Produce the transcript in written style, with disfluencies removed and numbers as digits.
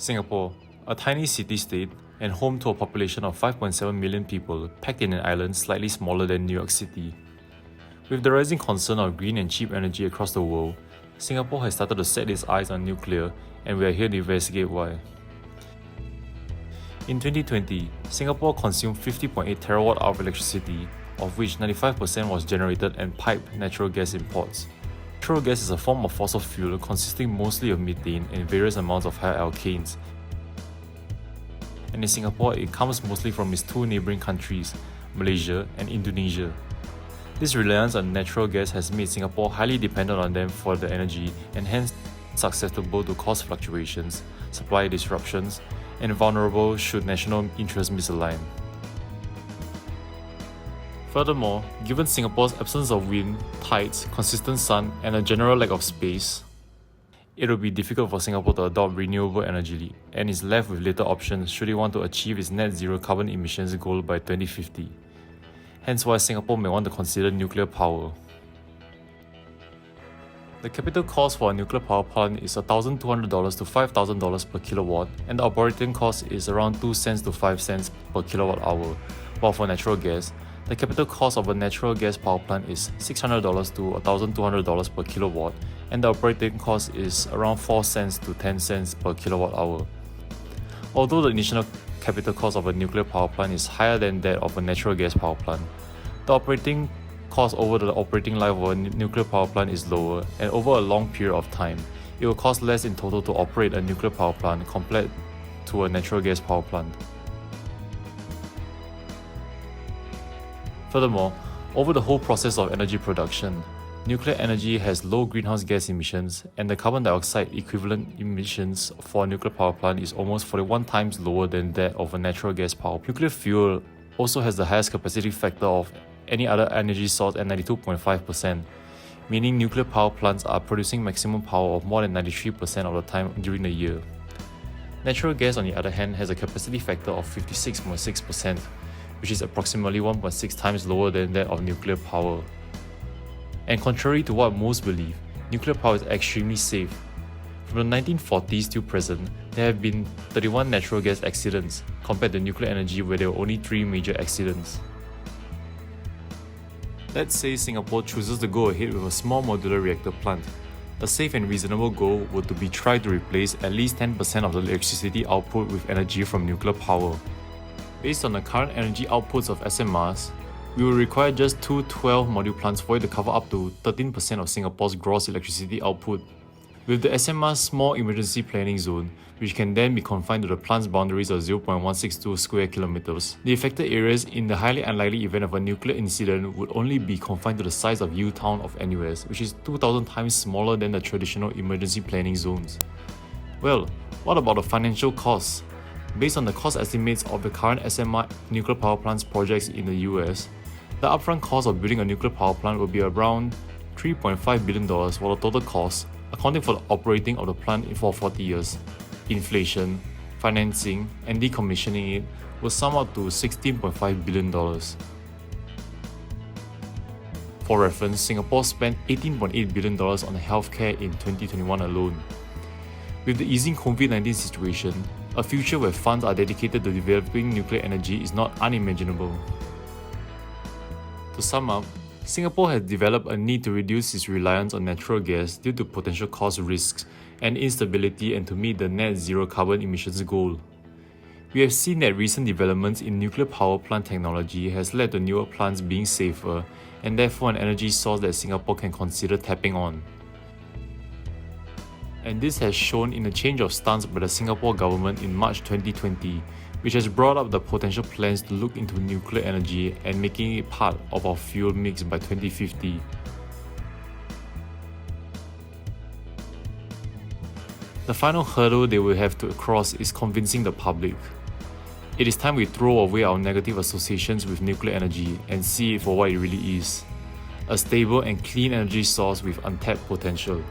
Singapore, a tiny city-state and home to a population of 5.7 million people packed in an island slightly smaller than New York City. With the rising concern of green and cheap energy across the world, Singapore has started to set its eyes on nuclear, and we are here to investigate why. In 2020, Singapore consumed 50.8 terawatt-hour of electricity, of which 95% was generated and piped natural gas imports. Natural gas is a form of fossil fuel consisting mostly of methane and various amounts of high alkanes. And in Singapore, it comes mostly from its two neighbouring countries, Malaysia and Indonesia. This reliance on natural gas has made Singapore highly dependent on them for the energy and hence susceptible to cost fluctuations, supply disruptions, and vulnerable should national interests misalign. Furthermore, given Singapore's absence of wind, tides, consistent sun, and a general lack of space, it will be difficult for Singapore to adopt renewable energy and is left with little options should it want to achieve its net zero carbon emissions goal by 2050. Hence why Singapore may want to consider nuclear power. The capital cost for a nuclear power plant is $1,200 to $5,000 per kilowatt, and the operating cost is around 2 cents to 5 cents per kilowatt hour, while for natural gas, the capital cost of a natural gas power plant is $600 to $1,200 per kilowatt, and the operating cost is around 4 cents to 10 cents per kilowatt hour. Although the initial capital cost of a nuclear power plant is higher than that of a natural gas power plant, the operating cost over the operating life of a nuclear power plant is lower, and over a long period of time, it will cost less in total to operate a nuclear power plant compared to a natural gas power plant. Furthermore, over the whole process of energy production, nuclear energy has low greenhouse gas emissions, and the carbon dioxide equivalent emissions for a nuclear power plant is almost 41 times lower than that of a natural gas power plant. Nuclear fuel also has the highest capacity factor of any other energy source at 92.5%, meaning nuclear power plants are producing maximum power of more than 93% of the time during the year. Natural gas, on the other hand, has a capacity factor of 56.6%, which is approximately 1.6 times lower than that of nuclear power. And contrary to what most believe, nuclear power is extremely safe. From the 1940s to present, there have been 31 natural gas accidents, compared to nuclear energy where there were only 3 major accidents. Let's say Singapore chooses to go ahead with a small modular reactor plant. A safe and reasonable goal would to be try to replace at least 10% of the electricity output with energy from nuclear power. Based on the current energy outputs of SMRs, we will require just 2 12-module plants for it to cover up to 13% of Singapore's gross electricity output. With the SMR's small emergency planning zone, which can then be confined to the plant's boundaries of 0.162 square kilometers, the affected areas in the highly unlikely event of a nuclear incident would only be confined to the size of U-Town of NUS, which is 2,000 times smaller than the traditional emergency planning zones. Well, what about the financial costs? Based on the cost estimates of the current SMR nuclear power plants projects in the US, the upfront cost of building a nuclear power plant will be around $3.5 billion, while the total cost, accounting for the operating of the plant for 40 years, inflation, financing, and decommissioning it, will sum up to $16.5 billion. For reference, Singapore spent $18.8 billion on healthcare in 2021 alone. With the easing COVID-19 situation, a future where funds are dedicated to developing nuclear energy is not unimaginable. To sum up, Singapore has developed a need to reduce its reliance on natural gas due to potential cost risks and instability and to meet the net zero carbon emissions goal. We have seen that recent developments in nuclear power plant technology has led to newer plants being safer and therefore an energy source that Singapore can consider tapping on. And this has shown in a change of stance by the Singapore government in March 2020, which has brought up the potential plans to look into nuclear energy and making it part of our fuel mix by 2050. The final hurdle they will have to cross is convincing the public. It is time we throw away our negative associations with nuclear energy and see it for what it really is: a stable and clean energy source with untapped potential.